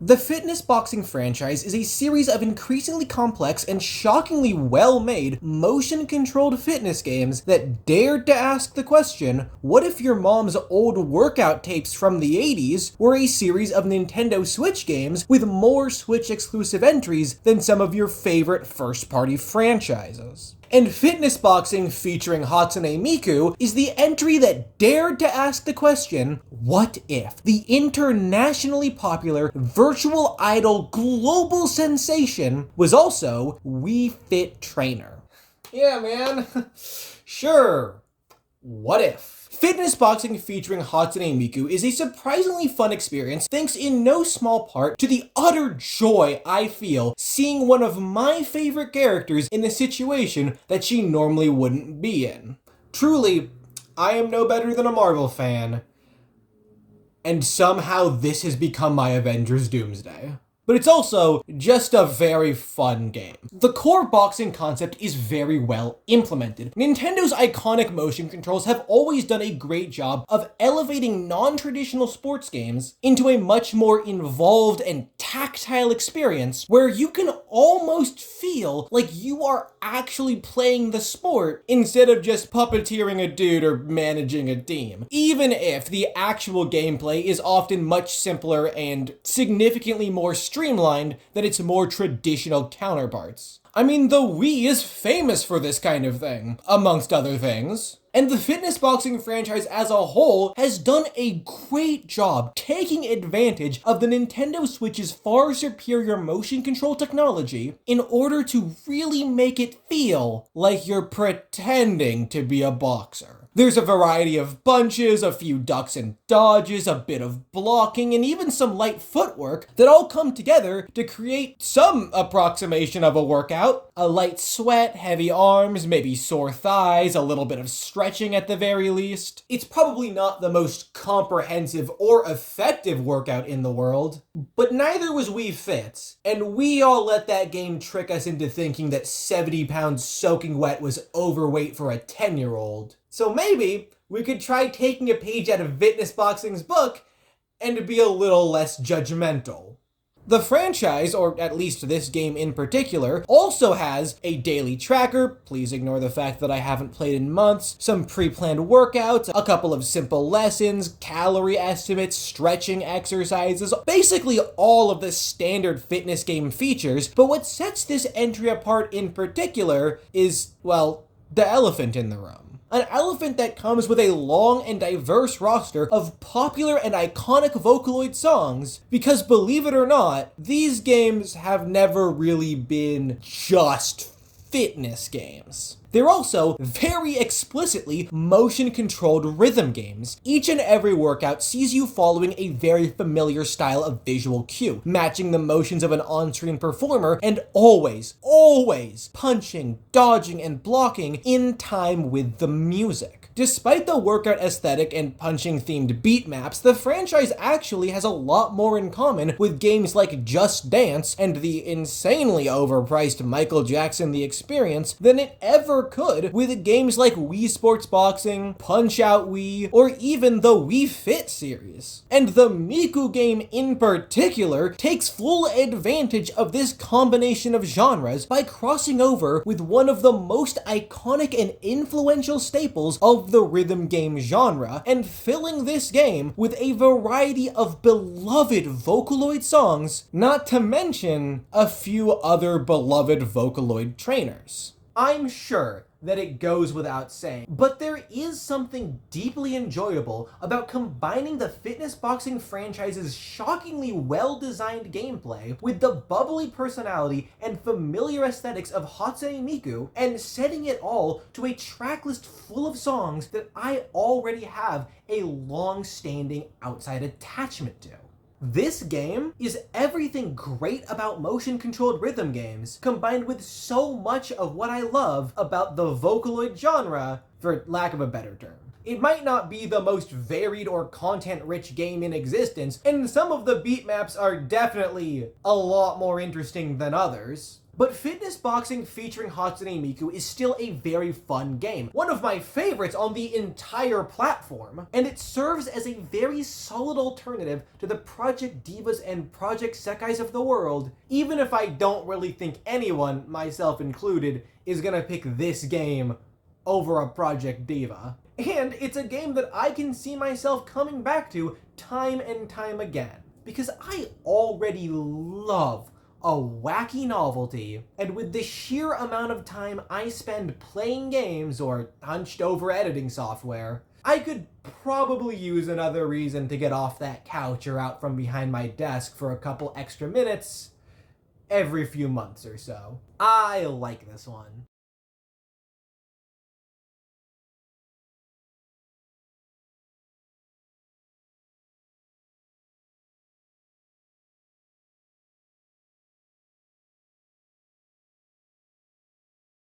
The fitness boxing franchise is a series of increasingly complex and shockingly well-made, motion-controlled fitness games that dared to ask the question, what if your mom's old workout tapes from the 80s were a series of Nintendo Switch games with more Switch-exclusive entries than some of your favorite first-party franchises? And Fitness Boxing featuring Hatsune Miku is the entry that dared to ask the question, what if the internationally popular virtual idol global sensation was also Wii Fit Trainer? Yeah, man. Sure. What if? Fitness Boxing featuring Hatsune Miku is a surprisingly fun experience thanks in no small part to the utter joy I feel seeing one of my favorite characters in a situation that she normally wouldn't be in. Truly, I am no better than a Marvel fan, and somehow this has become my Avengers Doomsday. But it's also just a very fun game. The core boxing concept is very well implemented. Nintendo's iconic motion controls have always done a great job of elevating non-traditional sports games into a much more involved and tactile experience where you can almost feel like you are actually playing the sport instead of just puppeteering a dude or managing a team. Even if the actual gameplay is often much simpler and significantly more streamlined than its more traditional counterparts. I mean, the Wii is famous for this kind of thing, amongst other things. And the fitness boxing franchise as a whole has done a great job taking advantage of the Nintendo Switch's far superior motion control technology in order to really make it feel like you're pretending to be a boxer. There's a variety of punches, a few ducks and dodges, a bit of blocking, and even some light footwork that all come together to create some approximation of a workout. A light sweat, heavy arms, maybe sore thighs, a little bit of stretching at the very least. It's probably not the most comprehensive or effective workout in the world, but neither was Wii Fit, and we all let that game trick us into thinking that 70 pounds soaking wet was overweight for a 10-year-old. So maybe we could try taking a page out of Fitness Boxing's book and be a little less judgmental. The franchise, or at least this game in particular, also has a daily tracker, please ignore the fact that I haven't played in months, some pre-planned workouts, a couple of simple lessons, calorie estimates, stretching exercises, basically all of the standard fitness game features, but what sets this entry apart in particular is, well, the elephant in the room. An elephant that comes with a long and diverse roster of popular and iconic Vocaloid songs, because believe it or not, these games have never really been just fitness games. They're also very explicitly motion-controlled rhythm games. Each and every workout sees you following a very familiar style of visual cue, matching the motions of an on-screen performer and always punching, dodging, and blocking in time with the music. Despite the workout aesthetic and punching-themed beat maps, the franchise actually has a lot more in common with games like Just Dance and the insanely overpriced Michael Jackson The Experience than it ever could with games like Wii Sports Boxing, Punch-Out Wii, or even the Wii Fit series. And the Miku game in particular takes full advantage of this combination of genres by crossing over with one of the most iconic and influential staples of the rhythm game genre, and filling this game with a variety of beloved Vocaloid songs, not to mention a few other beloved Vocaloid trainers. I'm sure that it goes without saying, but there is something deeply enjoyable about combining the Fitness Boxing franchise's shockingly well-designed gameplay with the bubbly personality and familiar aesthetics of Hatsune Miku and setting it all to a tracklist full of songs that I already have a long-standing outside attachment to. This game is everything great about motion-controlled rhythm games, combined with so much of what I love about the Vocaloid genre, for lack of a better term. It might not be the most varied or content-rich game in existence, and some of the beat maps are definitely a lot more interesting than others. But fitness boxing featuring Hatsune Miku is still a very fun game, one of my favorites on the entire platform, and it serves as a very solid alternative to the Project Divas and Project Sekais of the world, even if I don't really think anyone, myself included, is gonna pick this game over a Project Diva. And it's a game that I can see myself coming back to time and time again, because I already love a wacky novelty, and with the sheer amount of time I spend playing games or hunched over editing software, I could probably use another reason to get off that couch or out from behind my desk for a couple extra minutes every few months or so. I like this one.